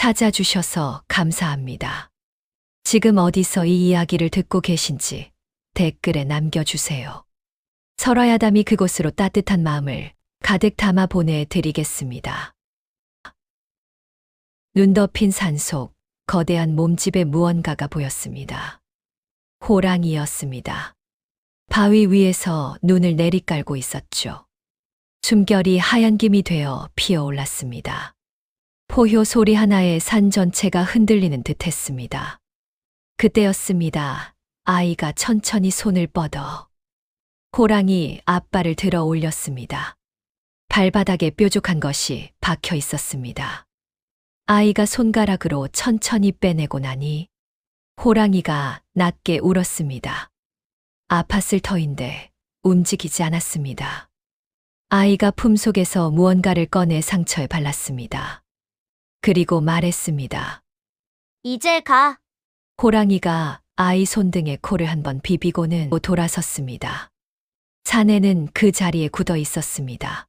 찾아주셔서 감사합니다. 지금 어디서 이 이야기를 듣고 계신지 댓글에 남겨주세요. 설화야담이 그곳으로 따뜻한 마음을 가득 담아 보내드리겠습니다. 눈 덮인 산속 거대한 몸집의 무언가가 보였습니다. 호랑이였습니다. 바위 위에서 눈을 내리깔고 있었죠. 숨결이 하얀 김이 되어 피어올랐습니다. 포효 소리 하나에 산 전체가 흔들리는 듯 했습니다. 그때였습니다. 아이가 천천히 손을 뻗어 호랑이 앞발을 들어 올렸습니다. 발바닥에 뾰족한 것이 박혀 있었습니다. 아이가 손가락으로 천천히 빼내고 나니 호랑이가 낮게 울었습니다. 아팠을 터인데 움직이지 않았습니다. 아이가 품속에서 무언가를 꺼내 상처에 발랐습니다. 그리고 말했습니다. 이제 가. 호랑이가 아이 손등에 코를 한번 비비고는 돌아섰습니다. 사내는 그 자리에 굳어 있었습니다.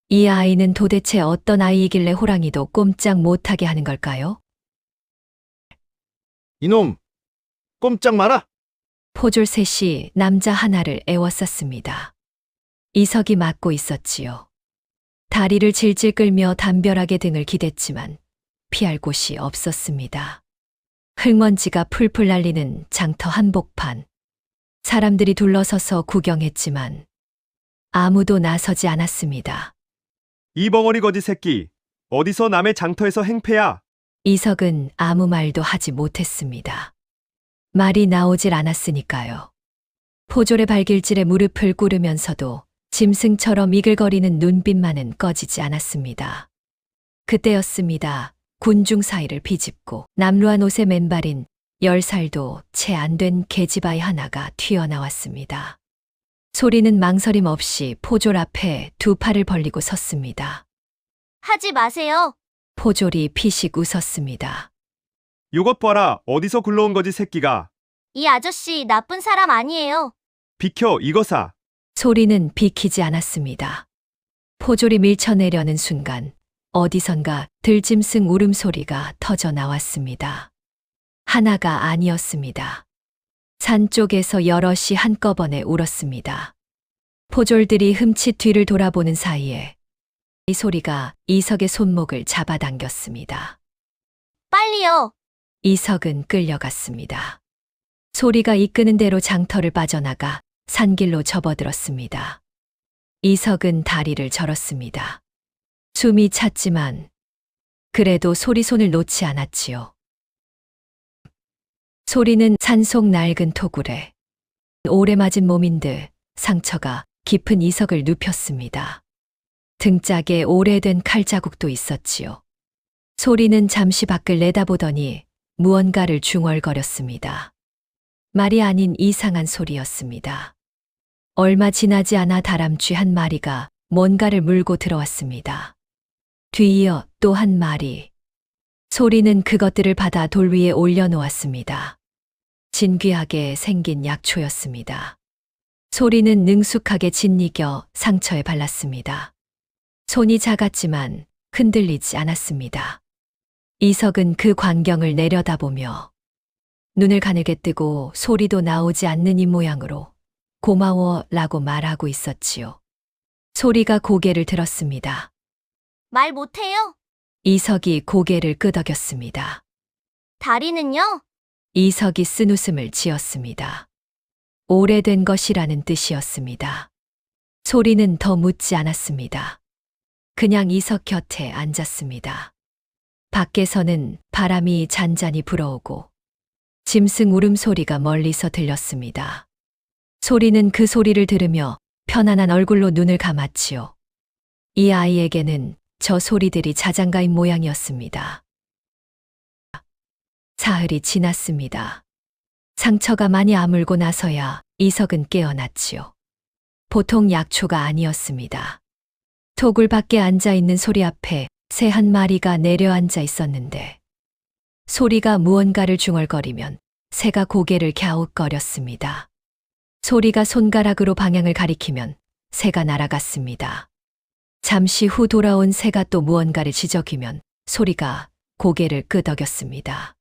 이 아이는 도대체 어떤 아이이길래 호랑이도 꼼짝 못하게 하는 걸까요? 이놈, 꼼짝 마라! 포졸 셋이 남자 하나를 애워쌌습니다. 이석이 맞고 있었지요. 다리를 질질 끌며 담벼락에 등을 기댔지만 피할 곳이 없었습니다. 흙먼지가 풀풀 날리는 장터 한복판. 사람들이 둘러서서 구경했지만 아무도 나서지 않았습니다. 이 벙어리 거지 새끼, 어디서 남의 장터에서 행패야? 이석은 아무 말도 하지 못했습니다. 말이 나오질 않았으니까요. 포졸의 발길질에 무릎을 꿇으면서도 짐승처럼 이글거리는 눈빛만은 꺼지지 않았습니다. 그때였습니다. 군중 사이를 비집고 남루한 옷에 맨발인 10살도 채 안 된 계집아이 하나가 튀어나왔습니다. 소리는 망설임 없이 포졸 앞에 두 팔을 벌리고 섰습니다. 하지 마세요. 포졸이 피식 웃었습니다. 요것 봐라, 어디서 굴러온 거지 새끼가. 이 아저씨 나쁜 사람 아니에요. 비켜, 이거사. 소리는 비키지 않았습니다. 포졸이 밀쳐내려는 순간 어디선가 들짐승 울음소리가 터져 나왔습니다. 하나가 아니었습니다. 산 쪽에서 여럿이 한꺼번에 울었습니다. 포졸들이 흠칫 뒤를 돌아보는 사이에 이 소리가 이석의 손목을 잡아당겼습니다. 빨리요. 이석은 끌려갔습니다. 소리가 이끄는 대로 장터를 빠져나가 산길로 접어들었습니다. 이석은 다리를 절었습니다. 숨이 찼지만 그래도 소리 손을 놓지 않았지요. 소리는 산속 낡은 토굴에 오래 맞은 몸인 듯 상처가 깊은 이석을 눕혔습니다. 등짝에 오래된 칼자국도 있었지요. 소리는 잠시 밖을 내다보더니 무언가를 중얼거렸습니다. 말이 아닌 이상한 소리였습니다. 얼마 지나지 않아 다람쥐 한 마리가 뭔가를 물고 들어왔습니다. 뒤이어 또 한 마리. 소리는 그것들을 받아 돌 위에 올려놓았습니다. 진귀하게 생긴 약초였습니다. 소리는 능숙하게 짓이겨 상처에 발랐습니다. 손이 작았지만 흔들리지 않았습니다. 이석은 그 광경을 내려다보며 눈을 가늘게 뜨고 소리도 나오지 않는 입모양으로 고마워 라고 말하고 있었지요. 소리가 고개를 들었습니다. 말 못해요. 이석이 고개를 끄덕였습니다. 다리는요? 이석이 쓴웃음을 지었습니다. 오래된 것이라는 뜻이었습니다. 소리는 더 묻지 않았습니다. 그냥 이석 곁에 앉았습니다. 밖에서는 바람이 잔잔히 불어오고 짐승 울음소리가 멀리서 들렸습니다. 소리는 그 소리를 들으며 편안한 얼굴로 눈을 감았지요. 이 아이에게는 저 소리들이 자장가인 모양이었습니다. 사흘이 지났습니다. 상처가 많이 아물고 나서야 이석은 깨어났지요. 보통 약초가 아니었습니다. 토굴 밖에 앉아있는 소리 앞에 새 한 마리가 내려앉아 있었는데 소리가 무언가를 중얼거리면 새가 고개를 갸웃거렸습니다. 소리가 손가락으로 방향을 가리키면 새가 날아갔습니다. 잠시 후 돌아온 새가 또 무언가를 지저귀면 소리가 고개를 끄덕였습니다.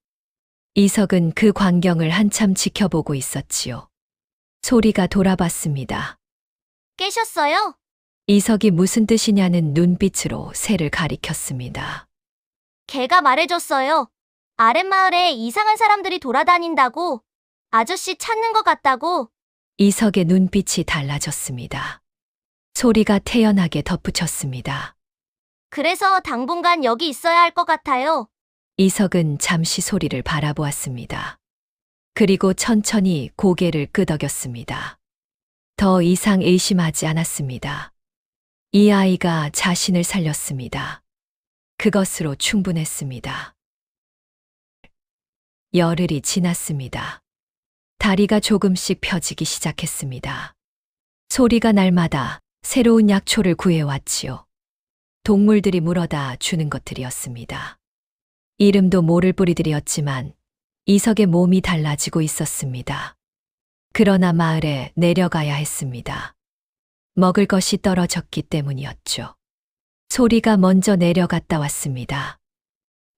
이석은 그 광경을 한참 지켜보고 있었지요. 소리가 돌아봤습니다. 깨셨어요? 이석이 무슨 뜻이냐는 눈빛으로 새를 가리켰습니다. 걔가 말해줬어요. 아랫마을에 이상한 사람들이 돌아다닌다고. 아저씨 찾는 것 같다고. 이석의 눈빛이 달라졌습니다. 소리가 태연하게 덧붙였습니다. 그래서 당분간 여기 있어야 할 것 같아요. 이석은 잠시 소리를 바라보았습니다. 그리고 천천히 고개를 끄덕였습니다. 더 이상 의심하지 않았습니다. 이 아이가 자신을 살렸습니다. 그것으로 충분했습니다. 열흘이 지났습니다. 다리가 조금씩 펴지기 시작했습니다. 소리가 날마다 새로운 약초를 구해왔지요. 동물들이 물어다 주는 것들이었습니다. 이름도 모를 뿌리들이었지만 이석의 몸이 달라지고 있었습니다. 그러나 마을에 내려가야 했습니다. 먹을 것이 떨어졌기 때문이었죠. 소리가 먼저 내려갔다 왔습니다.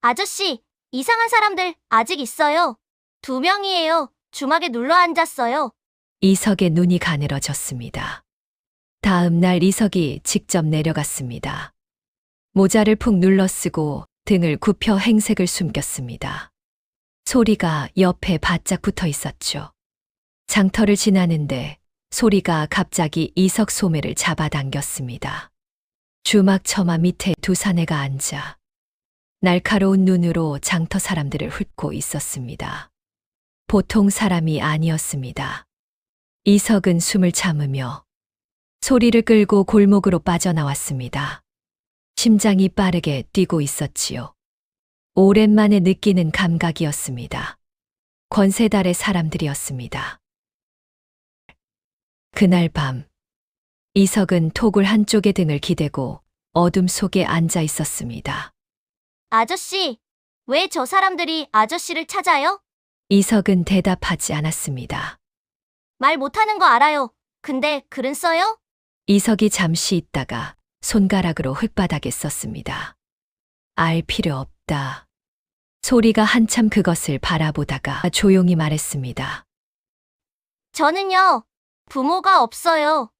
아저씨, 이상한 사람들 아직 있어요. 2명이에요. 주막에 눌러 앉았어요. 이석의 눈이 가늘어졌습니다. 다음 날 이석이 직접 내려갔습니다. 모자를 푹 눌러쓰고 등을 굽혀 행색을 숨겼습니다. 소리가 옆에 바짝 붙어 있었죠. 장터를 지나는데 소리가 갑자기 이석 소매를 잡아당겼습니다. 주막 처마 밑에 두 사내가 앉아 날카로운 눈으로 장터 사람들을 훑고 있었습니다. 보통 사람이 아니었습니다. 이석은 숨을 참으며 소리를 끌고 골목으로 빠져나왔습니다. 심장이 빠르게 뛰고 있었지요. 오랜만에 느끼는 감각이었습니다. 권세달의 사람들이었습니다. 그날 밤, 이석은 톡을 한쪽에 등을 기대고 어둠 속에 앉아 있었습니다. 아저씨, 왜 저 사람들이 아저씨를 찾아요? 이석은 대답하지 않았습니다. 말 못하는 거 알아요. 근데 글은 써요? 이석이 잠시 있다가 손가락으로 흙바닥에 썼습니다. 알 필요 없다. 소리가 한참 그것을 바라보다가 조용히 말했습니다. 저는요, 부모가 없어요.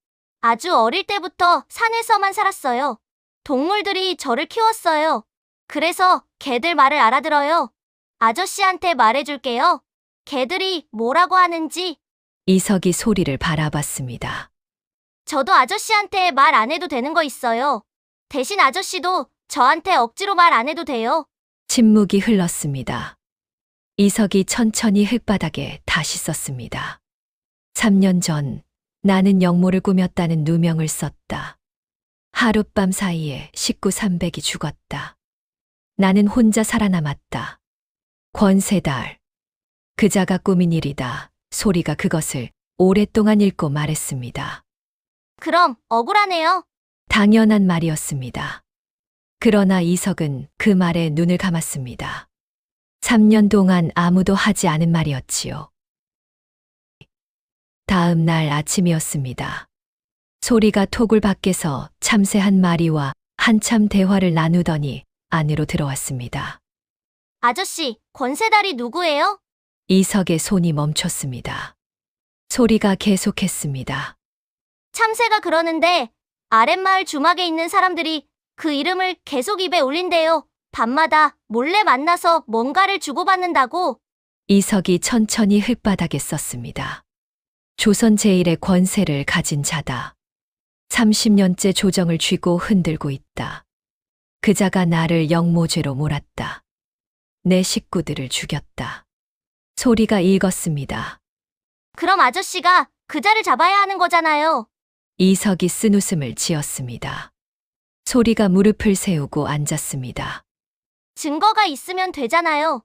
아주 어릴 때부터 산에서만 살았어요. 동물들이 저를 키웠어요. 그래서 개들 말을 알아들어요. 아저씨한테 말해줄게요. 개들이 뭐라고 하는지. 이석이 소리를 바라봤습니다. 저도 아저씨한테 말 안 해도 되는 거 있어요. 대신 아저씨도 저한테 억지로 말 안 해도 돼요. 침묵이 흘렀습니다. 이석이 천천히 흙바닥에 다시 썼습니다. 3년 전 나는 영모를 꾸몄다는 누명을 썼다. 하룻밤 사이에 식구 300이 죽었다. 나는 혼자 살아남았다. 권세달. 그자가 꾸민 일이다. 소리가 그것을 오랫동안 읽고 말했습니다. 그럼 억울하네요. 당연한 말이었습니다. 그러나 이석은 그 말에 눈을 감았습니다. 3년 동안 아무도 하지 않은 말이었지요. 다음 날 아침이었습니다. 소리가 톡을 밖에서 참새 한 마리와 한참 대화를 나누더니 안으로 들어왔습니다. 아저씨, 권세달이 누구예요? 이석의 손이 멈췄습니다. 소리가 계속했습니다. 참새가 그러는데 아랫마을 주막에 있는 사람들이 그 이름을 계속 입에 올린대요. 밤마다 몰래 만나서 뭔가를 주고받는다고. 이석이 천천히 흙바닥에 썼습니다. 조선 제1의 권세를 가진 자다. 30년째 조정을 쥐고 흔들고 있다. 그자가 나를 영모죄로 몰았다. 내 식구들을 죽였다. 소리가 읽었습니다. 그럼 아저씨가 그자를 잡아야 하는 거잖아요. 이석이 쓴웃음을 지었습니다. 소리가 무릎을 세우고 앉았습니다. 증거가 있으면 되잖아요.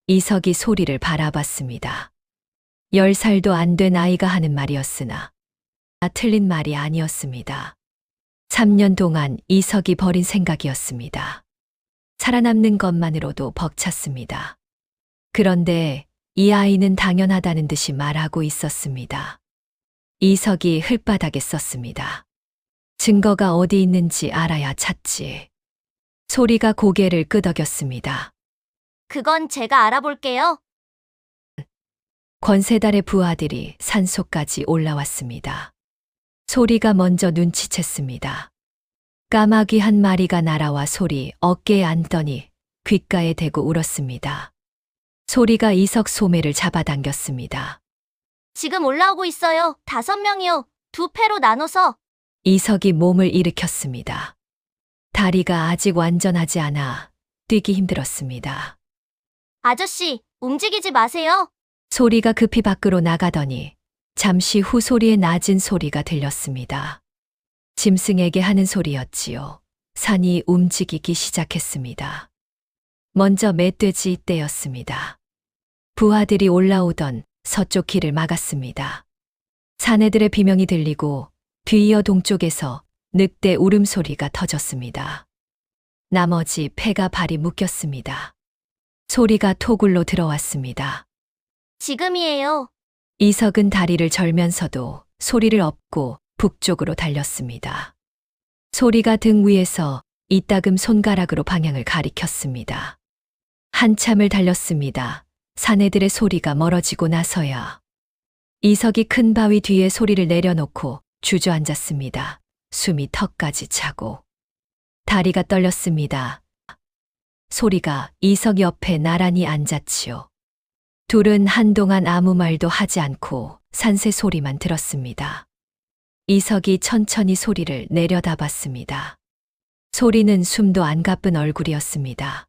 이석이 소리를 바라봤습니다. 10살도 안 된 아이가 하는 말이었으나 틀린 말이 아니었습니다. 3년 동안 이석이 버린 생각이었습니다. 살아남는 것만으로도 벅찼습니다. 그런데 이 아이는 당연하다는 듯이 말하고 있었습니다. 이석이 흙바닥에 썼습니다. 증거가 어디 있는지 알아야 찾지. 소리가 고개를 끄덕였습니다. 그건 제가 알아볼게요. 권세달의 부하들이 산속까지 올라왔습니다. 소리가 먼저 눈치챘습니다. 까마귀 한 마리가 날아와 소리 어깨에 앉더니 귓가에 대고 울었습니다. 소리가 이석 소매를 잡아당겼습니다. 지금 올라오고 있어요. 5명이요. 2패로 나눠서. 이석이 몸을 일으켰습니다. 다리가 아직 완전하지 않아 뛰기 힘들었습니다. 아저씨, 움직이지 마세요. 소리가 급히 밖으로 나가더니 잠시 후 소리의 낮은 소리가 들렸습니다. 짐승에게 하는 소리였지요. 산이 움직이기 시작했습니다. 먼저 멧돼지 떼였습니다. 부하들이 올라오던 서쪽 길을 막았습니다. 사내들의 비명이 들리고 뒤이어 동쪽에서 늑대 울음소리가 터졌습니다. 나머지 폐가 발이 묶였습니다. 소리가 토굴로 들어왔습니다. 지금이에요. 이석은 다리를 절면서도 소리를 업고 북쪽으로 달렸습니다. 소리가 등 위에서 이따금 손가락으로 방향을 가리켰습니다. 한참을 달렸습니다. 사내들의 소리가 멀어지고 나서야 이석이 큰 바위 뒤에 소리를 내려놓고 주저앉았습니다. 숨이 턱까지 차고 다리가 떨렸습니다. 소리가 이석 옆에 나란히 앉았지요. 둘은 한동안 아무 말도 하지 않고 산새 소리만 들었습니다. 이석이 천천히 소리를 내려다봤습니다. 소리는 숨도 안 가쁜 얼굴이었습니다.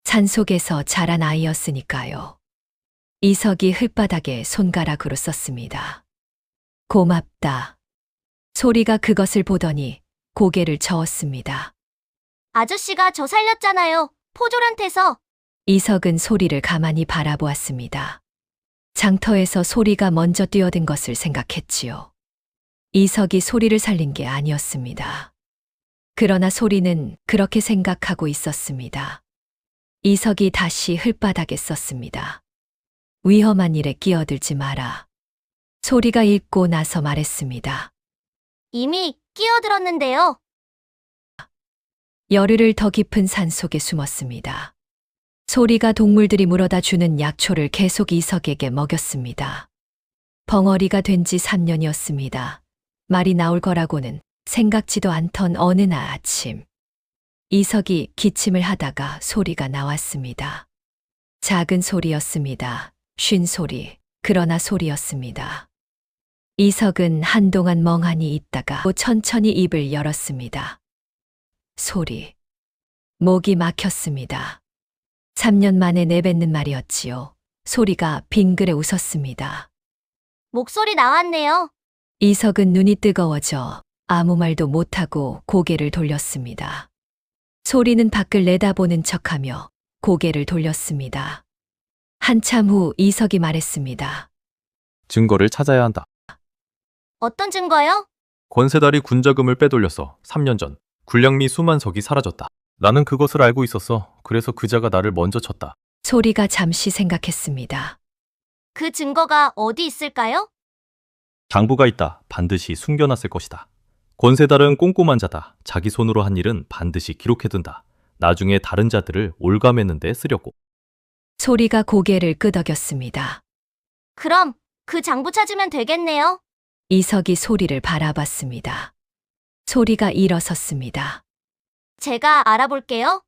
산속에서 자란 아이였으니까요. 이석이 흙바닥에 손가락으로 썼습니다. 고맙다. 소리가 그것을 보더니 고개를 저었습니다. 아저씨가 저 살렸잖아요. 포졸한테서. 이석은 소리를 가만히 바라보았습니다. 장터에서 소리가 먼저 뛰어든 것을 생각했지요. 이석이 소리를 살린 게 아니었습니다. 그러나 소리는 그렇게 생각하고 있었습니다. 이석이 다시 흙바닥에 썼습니다. 위험한 일에 끼어들지 마라. 소리가 읽고 나서 말했습니다. 이미 끼어들었는데요. 열흘을 더 깊은 산속에 숨었습니다. 소리가 동물들이 물어다 주는 약초를 계속 이석에게 먹였습니다. 벙어리가 된 지 3년이었습니다. 말이 나올 거라고는 생각지도 않던 어느 날 아침. 이석이 기침을 하다가 소리가 나왔습니다. 작은 소리였습니다. 쉰 소리, 그러나 소리였습니다. 이석은 한동안 멍하니 있다가 천천히 입을 열었습니다. 소리. 목이 막혔습니다. 3년 만에 내뱉는 말이었지요. 소리가 빙그레 웃었습니다. 목소리 나왔네요. 이석은 눈이 뜨거워져 아무 말도 못하고 고개를 돌렸습니다. 소리는 밖을 내다보는 척하며 고개를 돌렸습니다. 한참 후 이석이 말했습니다. 증거를 찾아야 한다. 어떤 증거요? 권세달이 군자금을 빼돌려서 3년 전 군량미 수만석이 사라졌다. 나는 그것을 알고 있었어. 그래서 그자가 나를 먼저 쳤다. 소리가 잠시 생각했습니다. 그 증거가 어디 있을까요? 장부가 있다. 반드시 숨겨놨을 것이다. 권세달은 꼼꼼한 자다. 자기 손으로 한 일은 반드시 기록해둔다. 나중에 다른 자들을 올감했는 데 쓰려고. 소리가 고개를 끄덕였습니다. 그럼 그 장부 찾으면 되겠네요. 이석이 소리를 바라봤습니다. 소리가 일어섰습니다. 제가 알아볼게요.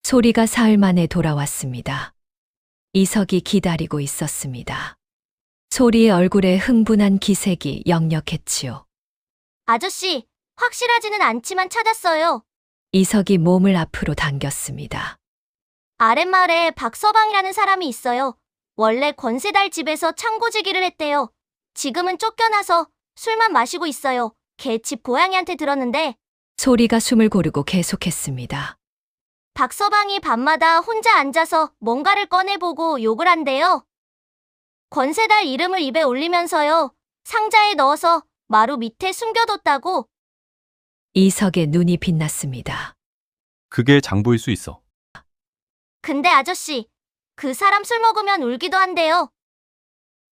소리가 사흘 만에 돌아왔습니다. 이석이 기다리고 있었습니다. 소리의 얼굴에 흥분한 기색이 역력했지요. 아저씨, 확실하지는 않지만 찾았어요. 이석이 몸을 앞으로 당겼습니다. 아랫마을에 박서방이라는 사람이 있어요. 원래 권세달 집에서 창고지기를 했대요. 지금은 쫓겨나서 술만 마시고 있어요. 걔 집 고양이한테 들었는데 소리가 숨을 고르고 계속했습니다. 박서방이 밤마다 혼자 앉아서 뭔가를 꺼내보고 욕을 한대요. 권세달 이름을 입에 올리면서요. 상자에 넣어서 마루 밑에 숨겨뒀다고. 이석의 눈이 빛났습니다. 그게 장부일 수 있어. 근데 아저씨, 그 사람 술 먹으면 울기도 한대요.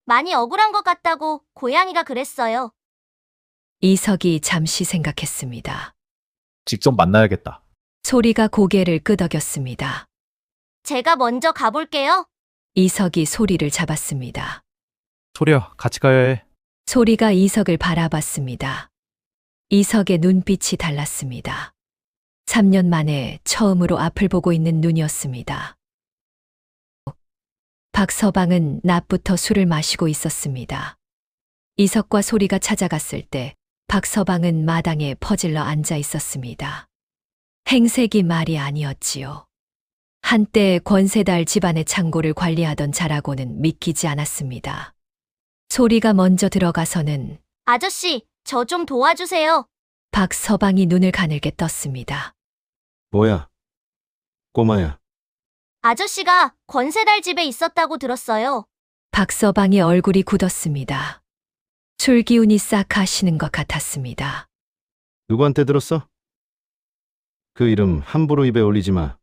많이 억울한 것 같다고 고양이가 그랬어요. 이석이 잠시 생각했습니다. 직접 만나야겠다. 소리가 고개를 끄덕였습니다. 제가 먼저 가볼게요. 이석이 소리를 잡았습니다. 소리야, 같이 가야 해. 소리가 이석을 바라봤습니다. 이석의 눈빛이 달랐습니다. 3년 만에 처음으로 앞을 보고 있는 눈이었습니다. 박서방은 낮부터 술을 마시고 있었습니다. 이석과 소리가 찾아갔을 때 박서방은 마당에 퍼질러 앉아 있었습니다. 행색이 말이 아니었지요. 한때 권세달 집안의 창고를 관리하던 자라고는 믿기지 않았습니다. 소리가 먼저 들어가서는 아저씨, 저 좀 도와주세요. 박서방이 눈을 가늘게 떴습니다. 뭐야? 꼬마야. 아저씨가 권세달 집에 있었다고 들었어요. 박서방의 얼굴이 굳었습니다. 술 기운이 싹 가시는 것 같았습니다. 누구한테 들었어? 그 이름 함부로 입에 올리지 마.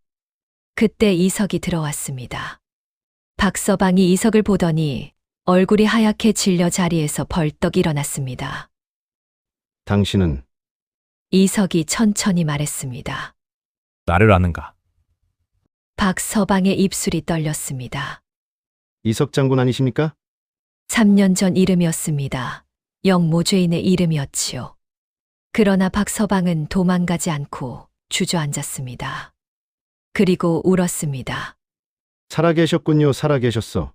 그때 이석이 들어왔습니다. 박서방이 이석을 보더니 얼굴이 하얗게 질려 자리에서 벌떡 일어났습니다. 당신은 이석이 천천히 말했습니다. 나를 아는가? 박서방의 입술이 떨렸습니다. 이석 장군 아니십니까? 3년 전 이름이었습니다. 영모죄인의 이름이었지요. 그러나 박서방은 도망가지 않고 주저앉았습니다. 그리고 울었습니다. 살아계셨군요. 살아계셨어.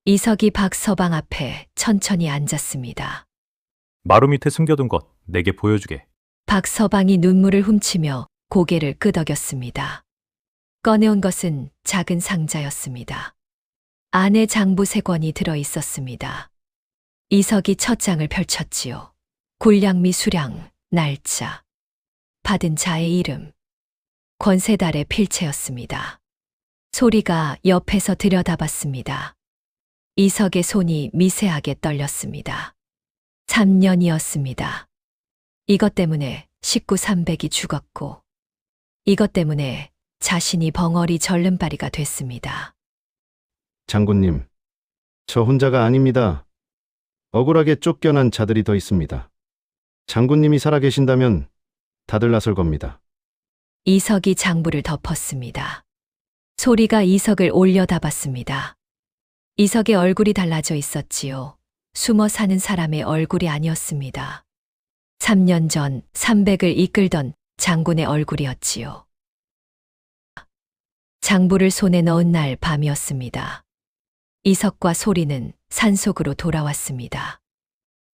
이석이 박서방 앞에 천천히 앉았습니다. 마루 밑에 숨겨둔 것 내게 보여주게. 박서방이 눈물을 훔치며 고개를 끄덕였습니다. 꺼내온 것은 작은 상자였습니다. 안에 장부 3권이 들어 있었습니다. 이석이 첫 장을 펼쳤지요. 굴량미 수량, 날짜, 받은 자의 이름, 권세달의 필체였습니다. 소리가 옆에서 들여다봤습니다. 이석의 손이 미세하게 떨렸습니다. 3년이었습니다. 이것 때문에 식구 300이 죽었고, 이것 때문에 자신이 벙어리 절름발이가 됐습니다. 장군님, 저 혼자가 아닙니다. 억울하게 쫓겨난 자들이 더 있습니다. 장군님이 살아계신다면 다들 나설 겁니다. 이석이 장부를 덮었습니다. 소리가 이석을 올려다봤습니다. 이석의 얼굴이 달라져 있었지요. 숨어 사는 사람의 얼굴이 아니었습니다. 3년 전 300을 이끌던 장군의 얼굴이었지요. 장부를 손에 넣은 날 밤이었습니다. 이석과 소리는 산속으로 돌아왔습니다.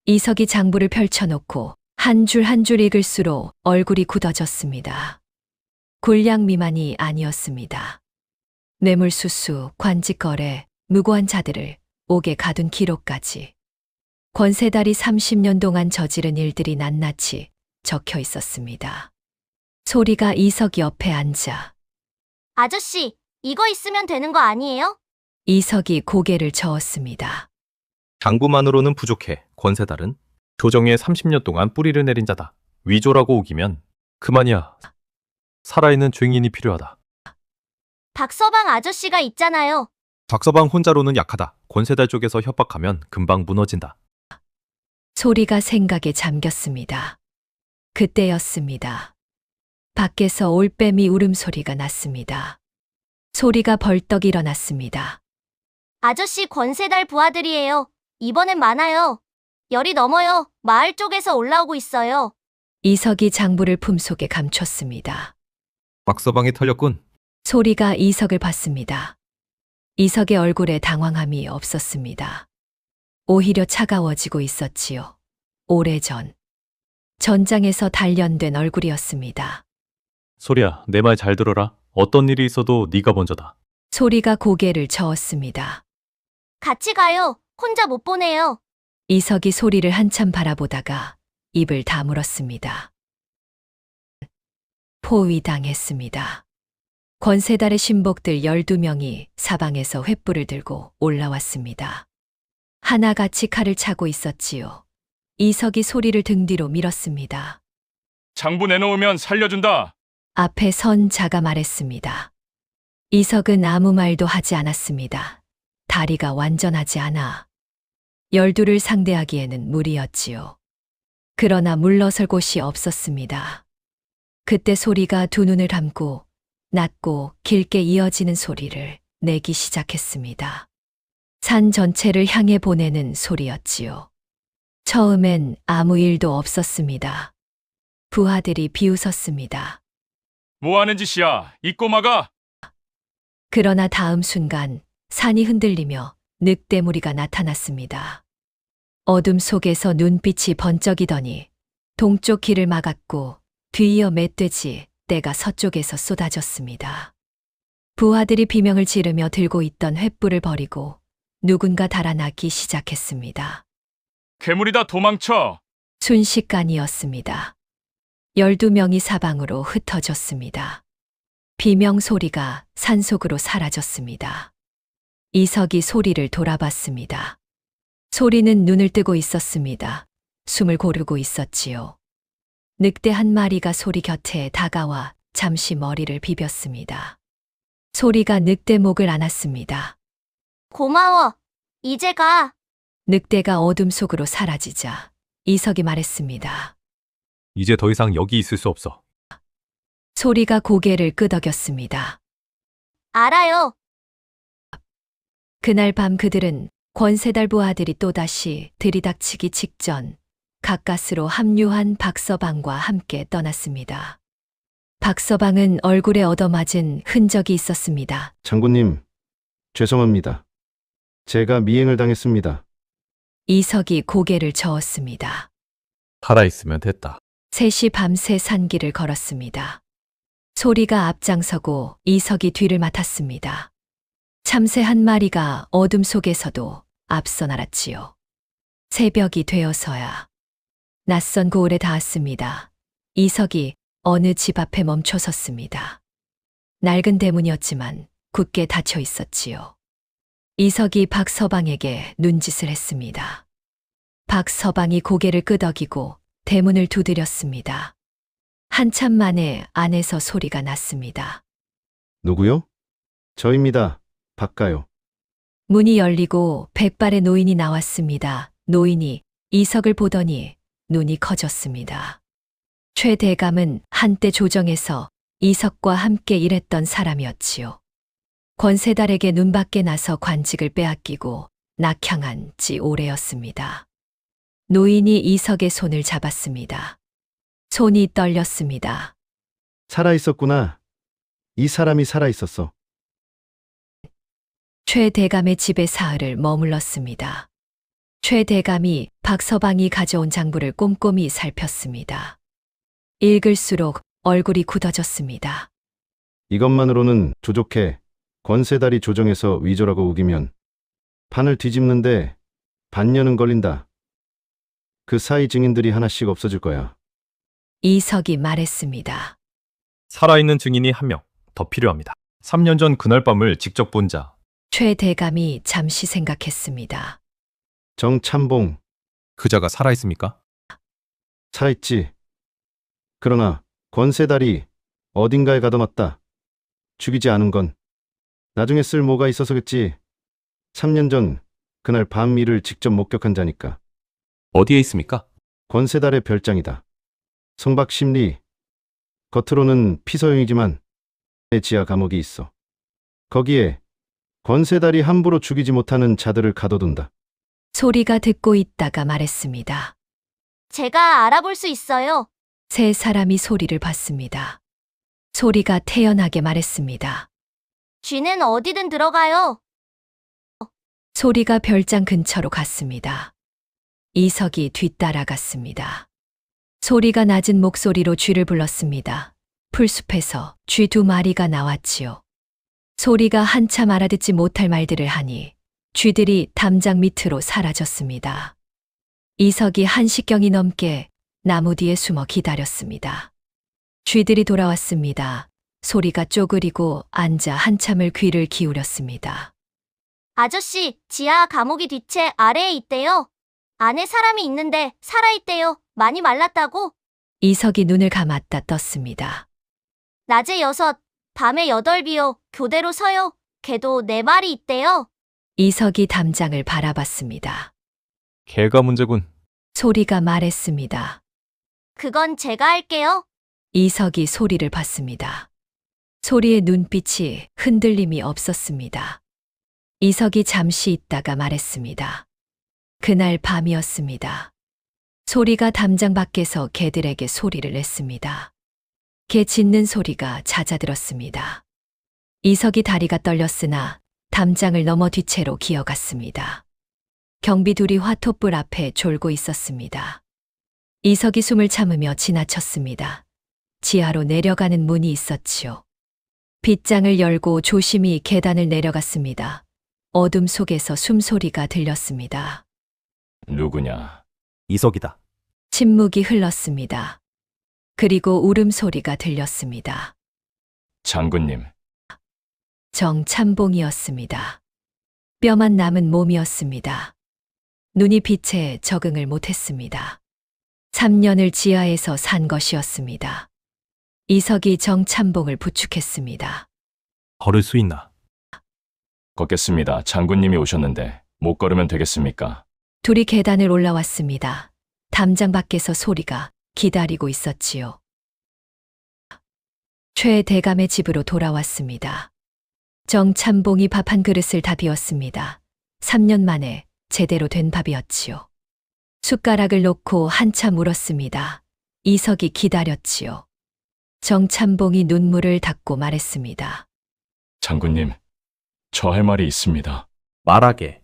이석이 장부를 펼쳐놓고 한 줄 한 줄 읽을수록 얼굴이 굳어졌습니다. 굴량 미만이 아니었습니다. 뇌물수수, 관직거래, 무고한 자들을 옥에 가둔 기록까지. 권세달이 30년 동안 저지른 일들이 낱낱이 적혀 있었습니다. 소리가 이석 옆에 앉아 아저씨, 이거 있으면 되는 거 아니에요? 이석이 고개를 저었습니다. 장부만으로는 부족해. 권세달은 조정에 30년 동안 뿌리를 내린 자다. 위조라고 우기면 그만이야. 살아있는 증인이 필요하다. 박서방 아저씨가 있잖아요. 박서방 혼자로는 약하다. 권세달 쪽에서 협박하면 금방 무너진다. 소리가 생각에 잠겼습니다. 그때였습니다. 밖에서 올빼미 울음소리가 났습니다. 소리가 벌떡 일어났습니다. 아저씨 권세달 부하들이에요. 이번엔 많아요. 열이 넘어요. 마을 쪽에서 올라오고 있어요. 이석이 장부를 품속에 감췄습니다. 박서방이 털렸군. 소리가 이석을 봤습니다. 이석의 얼굴에 당황함이 없었습니다. 오히려 차가워지고 있었지요. 오래전 전장에서 단련된 얼굴이었습니다. 소리야, 내 말 잘 들어라. 어떤 일이 있어도 네가 먼저다. 소리가 고개를 저었습니다. 같이 가요. 혼자 못 보내요. 이석이 소리를 한참 바라보다가 입을 다물었습니다. 포위당했습니다. 권세달의 신복들 12명이 사방에서 횃불을 들고 올라왔습니다. 하나같이 칼을 차고 있었지요. 이석이 소리를 등 뒤로 밀었습니다. 장부 내놓으면 살려준다. 앞에 선 자가 말했습니다. 이석은 아무 말도 하지 않았습니다. 다리가 완전하지 않아 12를 상대하기에는 무리였지요. 그러나 물러설 곳이 없었습니다. 그때 소리가 두 눈을 감고 낮고 길게 이어지는 소리를 내기 시작했습니다. 산 전체를 향해 보내는 소리였지요. 처음엔 아무 일도 없었습니다. 부하들이 비웃었습니다. 뭐 하는 짓이야, 이 꼬마가? 그러나 다음 순간 산이 흔들리며 늑대 무리가 나타났습니다. 어둠 속에서 눈빛이 번쩍이더니 동쪽 길을 막았고 뒤이어 멧돼지 떼가 서쪽에서 쏟아졌습니다. 부하들이 비명을 지르며 들고 있던 횃불을 버리고 누군가 달아나기 시작했습니다. 괴물이다, 도망쳐! 순식간이었습니다. 12명이 사방으로 흩어졌습니다. 비명 소리가 산속으로 사라졌습니다. 이석이 소리를 돌아봤습니다. 소리는 눈을 뜨고 있었습니다. 숨을 고르고 있었지요. 늑대 한 마리가 소리 곁에 다가와 잠시 머리를 비볐습니다. 소리가 늑대 목을 안았습니다. 고마워. 이제 가. 늑대가 어둠 속으로 사라지자 이석이 말했습니다. 이제 더 이상 여기 있을 수 없어. 소리가 고개를 끄덕였습니다. 알아요. 그날 밤 그들은 권세달 부하들이 또다시 들이닥치기 직전 가까스로 합류한 박서방과 함께 떠났습니다. 박서방은 얼굴에 얻어맞은 흔적이 있었습니다. 장군님, 죄송합니다. 제가 미행을 당했습니다. 이석이 고개를 저었습니다. 살아있으면 됐다. 셋이 밤새 산길을 걸었습니다. 소리가 앞장서고 이석이 뒤를 맡았습니다. 참새 한 마리가 어둠 속에서도 앞서 날았지요. 새벽이 되어서야 낯선 고을에 닿았습니다. 이석이 어느 집 앞에 멈춰 섰습니다. 낡은 대문이었지만 굳게 닫혀 있었지요. 이석이 박서방에게 눈짓을 했습니다. 박서방이 고개를 끄덕이고 대문을 두드렸습니다. 한참 만에 안에서 소리가 났습니다. 누구요? 저입니다. 박가요. 문이 열리고 백발의 노인이 나왔습니다. 노인이 이석을 보더니 눈이 커졌습니다. 최 대감은 한때 조정에서 이석과 함께 일했던 사람이었지요. 권세달에게 눈밖에 나서 관직을 빼앗기고 낙향한 지 오래였습니다. 노인이 이석의 손을 잡았습니다. 손이 떨렸습니다. 살아있었구나. 이 사람이 살아있었어. 최 대감의 집에 사흘을 머물렀습니다. 최 대감이 박서방이 가져온 장부를 꼼꼼히 살폈습니다. 읽을수록 얼굴이 굳어졌습니다. 이것만으로는 조족해 권세달이 조정에서 위조라고 우기면 판을 뒤집는데 반년은 걸린다. 그 사이 증인들이 하나씩 없어질 거야. 이석이 말했습니다. 살아있는 증인이 한 명 더 필요합니다. 3년 전 그날 밤을 직접 본 자. 최 대감이 잠시 생각했습니다. 정참봉, 그 자가 살아있습니까? 살아있지. 그러나 권세달이 어딘가에 가둬놨다. 죽이지 않은 건 나중에 쓸 뭐가 있어서겠지. 3년 전 그날 밤 일을 직접 목격한 자니까. 어디에 있습니까? 권세달의 별장이다. 성박심리. 겉으로는 피서용이지만 내 지하 감옥이 있어. 거기에 권세달이 함부로 죽이지 못하는 자들을 가둬둔다. 소리가 듣고 있다가 말했습니다. 제가 알아볼 수 있어요. 세 사람이 소리를 봤습니다. 소리가 태연하게 말했습니다. 쥐는 어디든 들어가요. 소리가 별장 근처로 갔습니다. 이석이 뒤따라갔습니다. 소리가 낮은 목소리로 쥐를 불렀습니다. 풀숲에서 쥐 2마리가 나왔지요. 소리가 한참 알아듣지 못할 말들을 하니 쥐들이 담장 밑으로 사라졌습니다. 이석이 1시경이 넘게 나무 뒤에 숨어 기다렸습니다. 쥐들이 돌아왔습니다. 소리가 쪼그리고 앉아 한참을 귀를 기울였습니다. 아저씨, 지하 감옥이 뒷채 아래에 있대요. 안에 사람이 있는데 살아있대요. 많이 말랐다고. 이석이 눈을 감았다 떴습니다. 낮에 6, 밤에 8비요. 교대로 서요. 개도 4마리 있대요. 이석이 담장을 바라봤습니다. 개가 문제군. 소리가 말했습니다. 그건 제가 할게요. 이석이 소리를 봤습니다. 소리의 눈빛이 흔들림이 없었습니다. 이석이 잠시 있다가 말했습니다. 그날 밤이었습니다. 소리가 담장 밖에서 개들에게 소리를 냈습니다. 개 짖는 소리가 잦아들었습니다. 이석이 다리가 떨렸으나 담장을 넘어 뒤채로 기어갔습니다. 경비 둘이 화토불 앞에 졸고 있었습니다. 이석이 숨을 참으며 지나쳤습니다. 지하로 내려가는 문이 있었지요. 빗장을 열고 조심히 계단을 내려갔습니다. 어둠 속에서 숨소리가 들렸습니다. 누구냐? 이석이다. 침묵이 흘렀습니다. 그리고 울음소리가 들렸습니다. 장군님. 정참봉이었습니다. 뼈만 남은 몸이었습니다. 눈이 빛에 적응을 못했습니다. 3년을 지하에서 산 것이었습니다. 이석이 정참봉을 부축했습니다. 걸을 수 있나? 걷겠습니다. 장군님이 오셨는데 못 걸으면 되겠습니까? 둘이 계단을 올라왔습니다. 담장 밖에서 소리가 기다리고 있었지요. 최 대감의 집으로 돌아왔습니다. 정참봉이 밥 한 그릇을 다 비웠습니다. 3년 만에 제대로 된 밥이었지요. 숟가락을 놓고 한참 울었습니다. 이석이 기다렸지요. 정참봉이 눈물을 닦고 말했습니다. 장군님, 저 할 말이 있습니다. 말하게.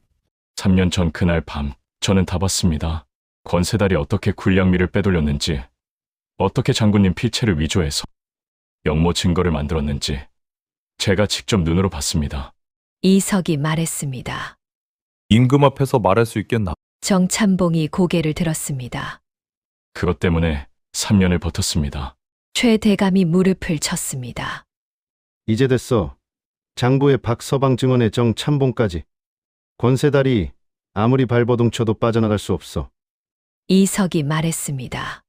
3년 전 그날 밤 저는 다 봤습니다. 권세달이 어떻게 군량미를 빼돌렸는지, 어떻게 장군님 필체를 위조해서 영모 증거를 만들었는지 제가 직접 눈으로 봤습니다. 이석이 말했습니다. 임금 앞에서 말할 수 있겠나? 정참봉이 고개를 들었습니다. 그것 때문에 3년을 버텼습니다. 최 대감이 무릎을 쳤습니다. 이제 됐어. 장부의 박서방 증언의 정참봉까지. 권세달이 아무리 발버둥 쳐도 빠져나갈 수 없어. 이석이 말했습니다.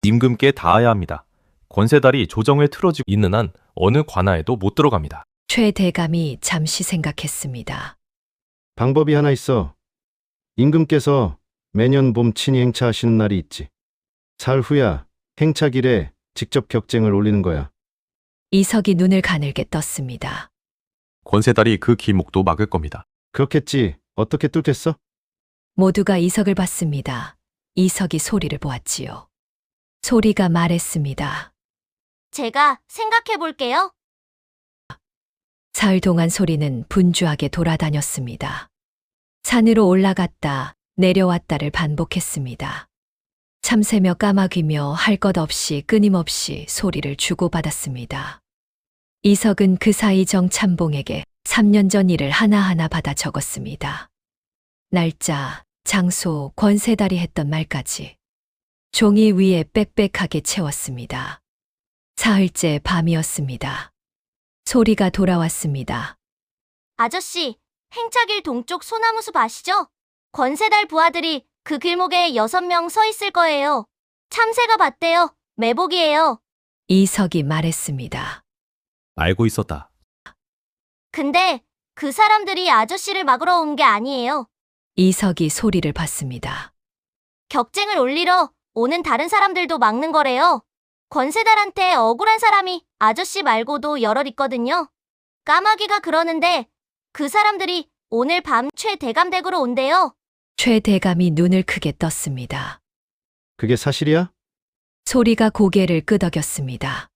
임금께 닿아야 합니다. 권세달이 조정을 틀어지고 있는 한 어느 관아에도 못 들어갑니다. 최 대감이 잠시 생각했습니다. 방법이 하나 있어. 임금께서 매년 봄 친히 행차하시는 날이 있지. 사흘 후야 행차길에 직접 격쟁을 올리는 거야. 이석이 눈을 가늘게 떴습니다. 권세달이 그 길목도 막을 겁니다. 그렇겠지. 어떻게 뚫겠어? 모두가 이석을 봤습니다. 이석이 소리를 보았지요. 소리가 말했습니다. 제가 생각해 볼게요. 사흘 동안 소리는 분주하게 돌아다녔습니다. 산으로 올라갔다 내려왔다를 반복했습니다. 참새며 까마귀며 할 것 없이 끊임없이 소리를 주고받았습니다. 이석은 그 사이 정참봉에게 3년 전 일을 하나하나 받아 적었습니다. 날짜, 장소, 권세달이 했던 말까지. 종이 위에 빽빽하게 채웠습니다. 사흘째 밤이었습니다. 소리가 돌아왔습니다. 아저씨, 행차길 동쪽 소나무숲 아시죠? 권세달 부하들이 그 길목에 6명 서 있을 거예요. 참새가 봤대요. 매복이에요. 이석이 말했습니다. 알고 있었다. 근데 그 사람들이 아저씨를 막으러 온 게 아니에요. 이석이 소리를 봤습니다. 격쟁을 올리러 오는 다른 사람들도 막는 거래요. 권세달한테 억울한 사람이 아저씨 말고도 여럿 있거든요. 까마귀가 그러는데 그 사람들이 오늘 밤 최 대감 댁으로 온대요. 최 대감이 눈을 크게 떴습니다. 그게 사실이야? 소리가 고개를 끄덕였습니다.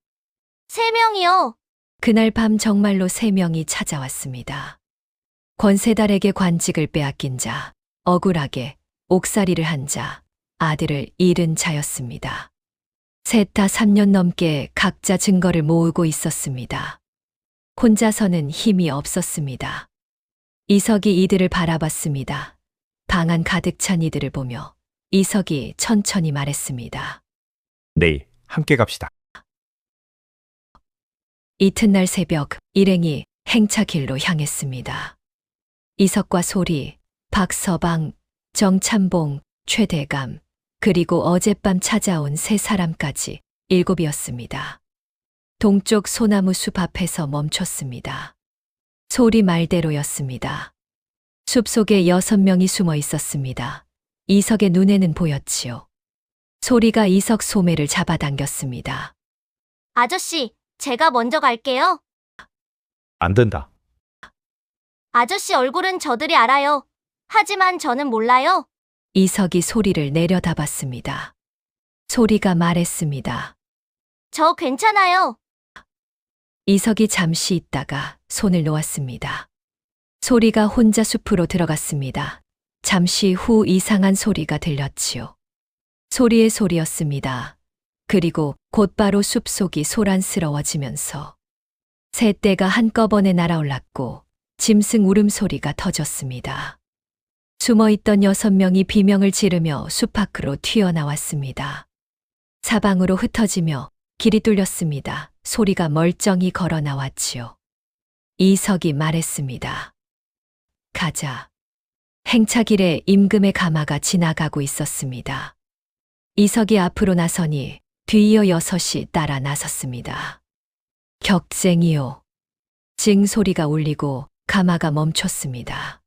3명이요. 그날 밤 정말로 3명이 찾아왔습니다. 권세달에게 관직을 빼앗긴 자, 억울하게 옥살이를 한 자, 아들을 잃은 자였습니다. 셋 다 3년 넘게 각자 증거를 모으고 있었습니다. 혼자서는 힘이 없었습니다. 이석이 이들을 바라봤습니다. 방 안 가득 찬 이들을 보며 이석이 천천히 말했습니다. 내일 함께 갑시다. 이튿날 새벽 일행이 행차길로 향했습니다. 이석과 소리, 박서방, 정참봉, 최대감, 그리고 어젯밤 찾아온 3사람까지 7이었습니다. 동쪽 소나무 숲 앞에서 멈췄습니다. 소리 말대로였습니다. 숲속에 6명이 숨어 있었습니다. 이석의 눈에는 보였지요. 소리가 이석 소매를 잡아당겼습니다. 아저씨, 제가 먼저 갈게요. 안 된다. 아저씨 얼굴은 저들이 알아요. 하지만 저는 몰라요. 이석이 소리를 내려다봤습니다. 소리가 말했습니다. 저 괜찮아요. 이석이 잠시 있다가 손을 놓았습니다. 소리가 혼자 숲으로 들어갔습니다. 잠시 후 이상한 소리가 들렸지요. 소리의 소리였습니다. 그리고 곧바로 숲속이 소란스러워지면서 새떼가 한꺼번에 날아올랐고 짐승 울음소리가 터졌습니다. 숨어있던 6명이 비명을 지르며 숲 밖으로 튀어나왔습니다. 사방으로 흩어지며 길이 뚫렸습니다. 소리가 멀쩡히 걸어 나왔지요. 이석이 말했습니다. 가자. 행차길에 임금의 가마가 지나가고 있었습니다. 이석이 앞으로 나서니 뒤이어 6이 따라 나섰습니다. 격쟁이요. 징 소리가 울리고 가마가 멈췄습니다.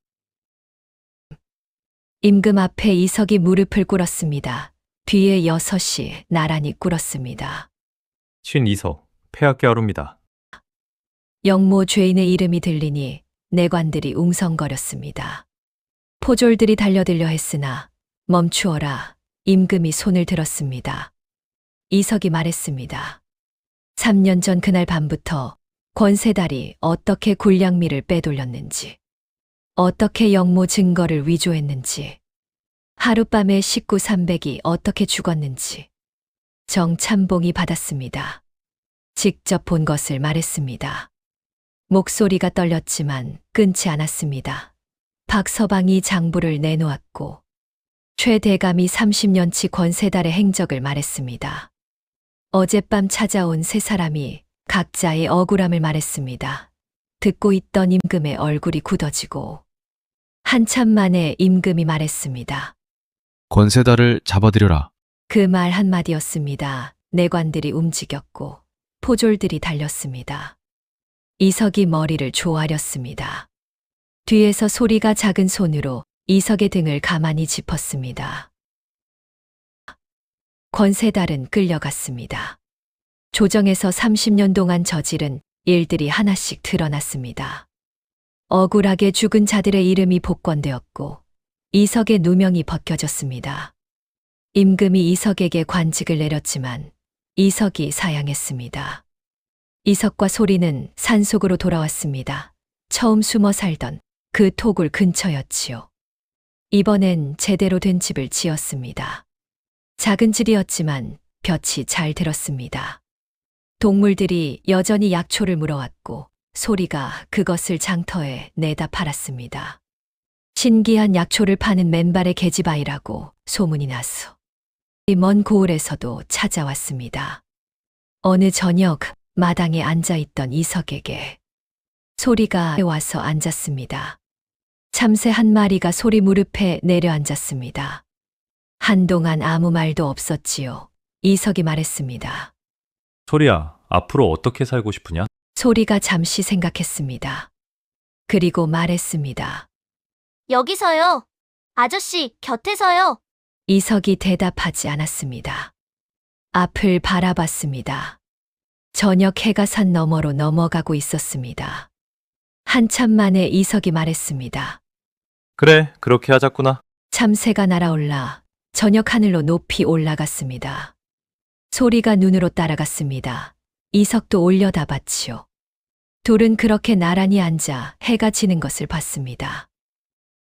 임금 앞에 이석이 무릎을 꿇었습니다. 뒤에 6이 나란히 꿇었습니다. 신이석, 폐하께 아릅니다. 영모 죄인의 이름이 들리니 내관들이 웅성거렸습니다. 포졸들이 달려들려 했으나 멈추어라. 임금이 손을 들었습니다. 이석이 말했습니다. 3년 전 그날 밤부터 권세달이 어떻게 굴량미를 빼돌렸는지, 어떻게 영모 증거를 위조했는지, 하룻밤에 식구 300이 어떻게 죽었는지 정참봉이 받았습니다. 직접 본 것을 말했습니다. 목소리가 떨렸지만 끊지 않았습니다. 박서방이 장부를 내놓았고 최대감이 30년치 권세달의 행적을 말했습니다. 어젯밤 찾아온 세 사람이 각자의 억울함을 말했습니다. 듣고 있던 임금의 얼굴이 굳어지고 한참 만에 임금이 말했습니다. 권세달을 잡아들여라. 그 말 한마디였습니다. 내관들이 움직였고 포졸들이 달렸습니다. 이석이 머리를 조아렸습니다. 뒤에서 소리가 작은 손으로 이석의 등을 가만히 짚었습니다. 권세달은 끌려갔습니다. 조정에서 30년 동안 저지른 일들이 하나씩 드러났습니다. 억울하게 죽은 자들의 이름이 복권되었고 이석의 누명이 벗겨졌습니다. 임금이 이석에게 관직을 내렸지만 이석이 사양했습니다. 이석과 소리는 산속으로 돌아왔습니다. 처음 숨어 살던 그 토굴 근처였지요. 이번엔 제대로 된 집을 지었습니다. 작은 집이었지만 볕이 잘 들었습니다. 동물들이 여전히 약초를 물어왔고 소리가 그것을 장터에 내다 팔았습니다. 신기한 약초를 파는 맨발의 계집아이라고 소문이 났어. 먼 고을에서도 찾아왔습니다. 어느 저녁 마당에 앉아있던 이석에게 소리가 와서 앉았습니다. 참새 한 마리가 소리 무릎에 내려앉았습니다. 한동안 아무 말도 없었지요. 이석이 말했습니다. 소리야, 앞으로 어떻게 살고 싶으냐? 소리가 잠시 생각했습니다. 그리고 말했습니다. 여기서요. 아저씨, 곁에서요. 이석이 대답하지 않았습니다. 앞을 바라봤습니다. 저녁 해가 산 너머로 넘어가고 있었습니다. 한참 만에 이석이 말했습니다. 그래, 그렇게 하자꾸나. 참새가 날아올라 저녁 하늘로 높이 올라갔습니다. 소리가 눈으로 따라갔습니다. 이석도 올려다봤지요. 둘은 그렇게 나란히 앉아 해가 지는 것을 봤습니다.